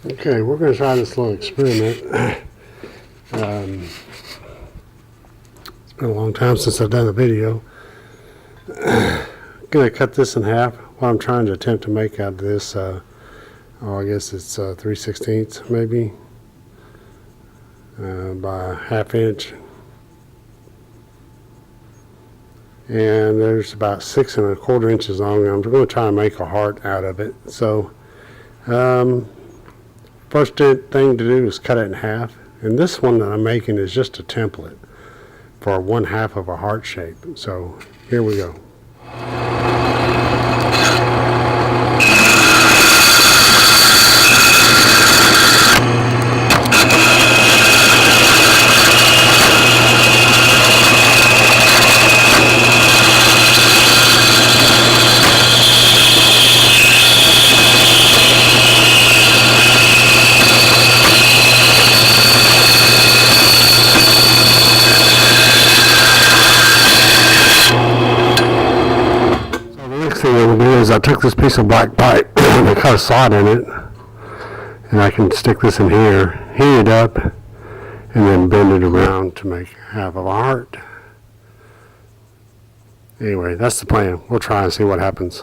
Okay, we're going to try this little experiment. It's been a long time since I've done a video. I'm going to cut this in half. What I'm trying to attempt to make out of this, I guess it's 3/16 maybe, by a ½ inch. And there's about 6 1/4 inches long. I'm going to try and make a heart out of it. So, first thing to do is cut it in half. And this one that I'm making is just a template for 1/2 of a heart shape. So here we go. Thing I'm going to do is I took this piece of black pipe and cut a slot in it, and I can stick this in here, heat it up, and then bend it around to make half of a heart. Anyway, that's the plan. We'll try and see what happens.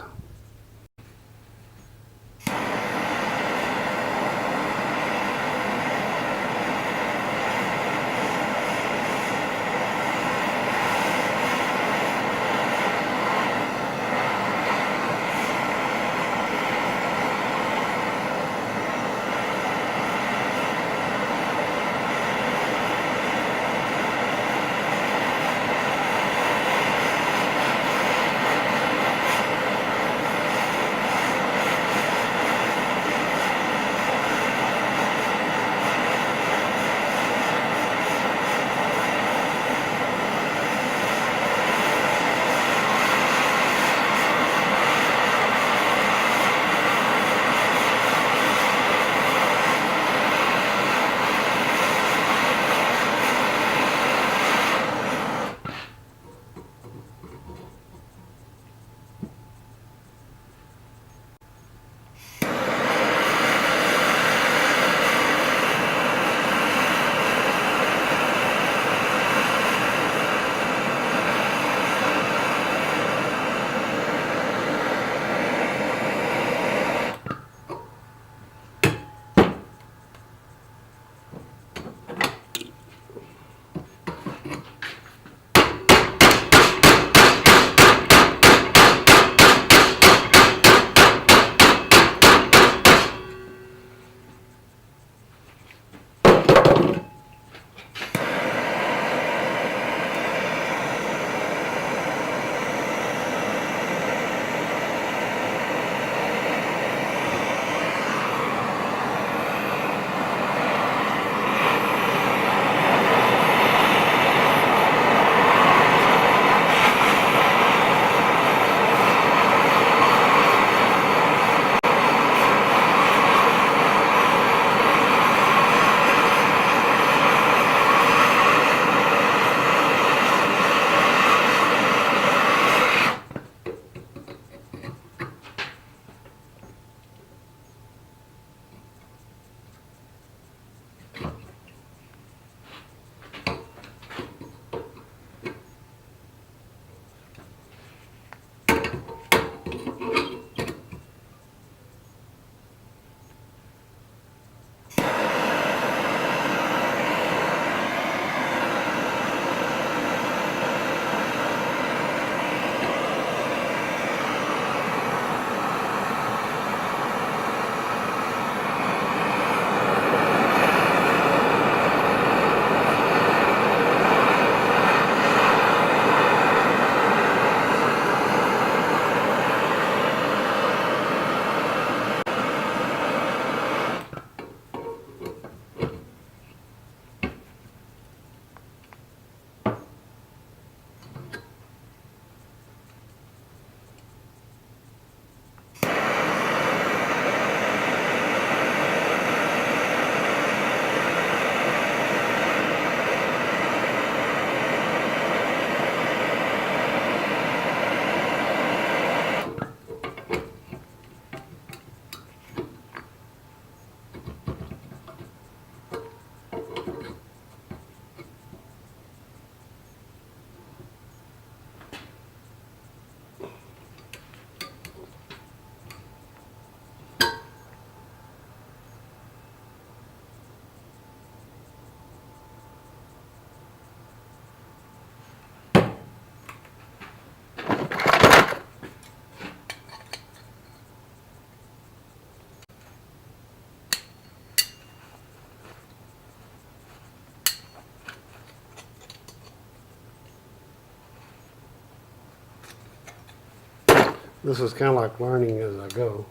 This is kind of like learning as I go.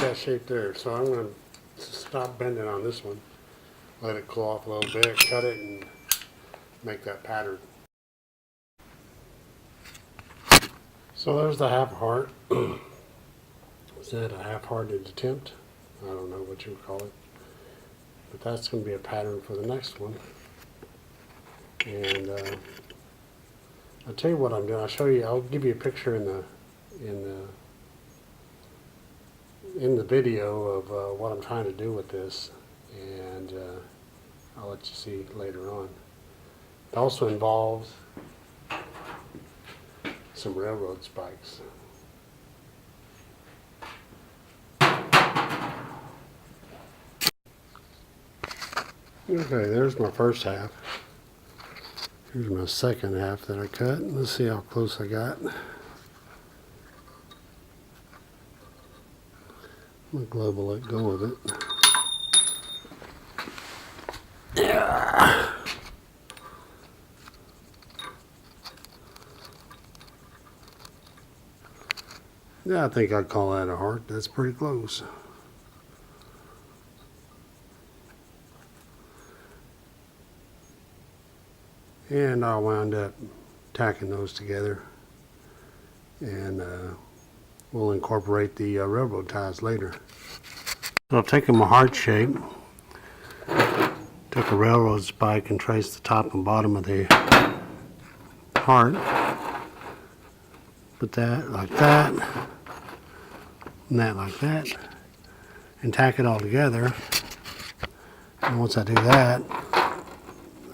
that shape there. So I'm going to stop bending on this one, let it cool off a little bit, cut it, and make that pattern. So there's the half heart. Is that a half-hearted attempt? I don't know what you would call it. But that's going to be a pattern for the next one. And I'll tell you what I'm doing. I'll show you. I'll give you a picture in the video of what I'm trying to do with this, and I'll let you see later on. It also involves some railroad spikes. Okay, there's my first half. Here's my second half that I cut. Let's see how close I got. My glove will let go of it. Yeah. Yeah, I think I'd call that a heart. That's pretty close. And I'll wind up tacking those together, and we'll incorporate the railroad ties later. So I've taken my heart shape, took a railroad spike and traced the top and bottom of the heart, put that like that, and that like that, and tack it all together. And once I do that,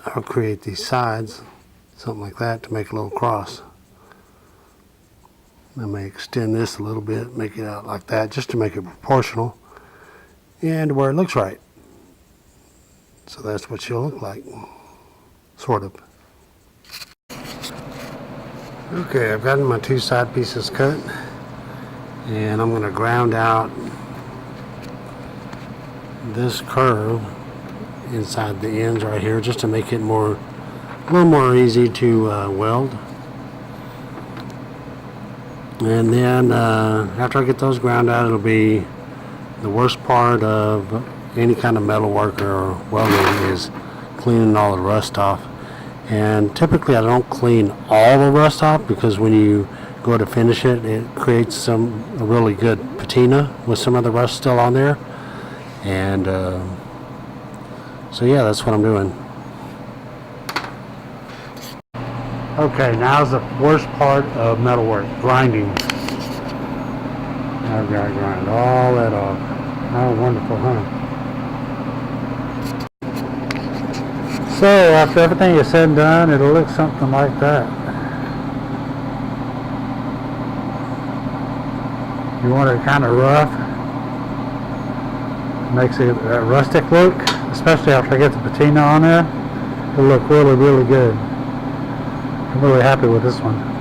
I'll create these sides, something like that, to make a little cross. I may extend this a little bit, make it out like that, just to make it proportional and where it looks right. So that's what she'll look like, sort of. Okay, I've gotten my two side pieces cut, and I'm going to ground out this curve inside the ends right here, just to make it a little more easy to weld. And then after I get those ground out, it'll be the worst part of any kind of metal work or welding is cleaning all the rust off. And typically I don't clean all the rust off, because when you go to finish it, it creates a really good patina with some of the rust still on there. And so yeah, that's what I'm doing. Okay, now's the worst part of metalwork, grinding. I've got to grind all that off. How wonderful, huh? So after everything is said and done, it'll look something like that. You want it kind of rough. Makes it a rustic look. Especially after I get the patina on there, it'll look really, really good. I'm really happy with this one.